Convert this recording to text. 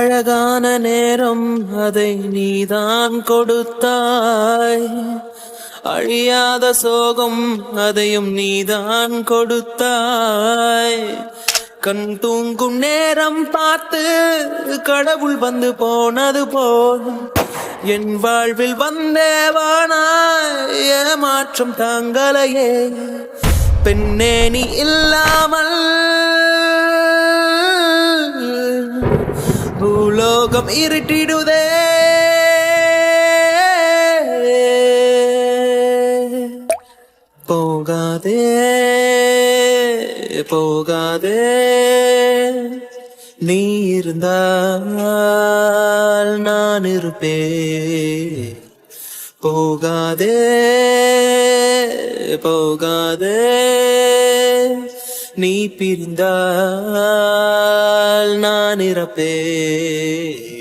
அழகான நேரம் அதை நீதான் கொடுத்தாய், அழியாத சோகம் அதையும் நீதான் கொடுத்தாய். கண் தூங்கும் நேரம் பார்த்து கடவுள் வந்து போனது போல் என் வாழ்வில் வந்தேவானாய், ஏமாற்றம் தாங்களையே. பெண்ணே நீ இல்லாமல் பூலோகம் இருட்டிடுதே. போகாதே போகாதே, நீ இருந்தால் நான் இருப்பேன். போகாதே போகாதே, நீ பிரிந்தால் நான் இறப்பேன்.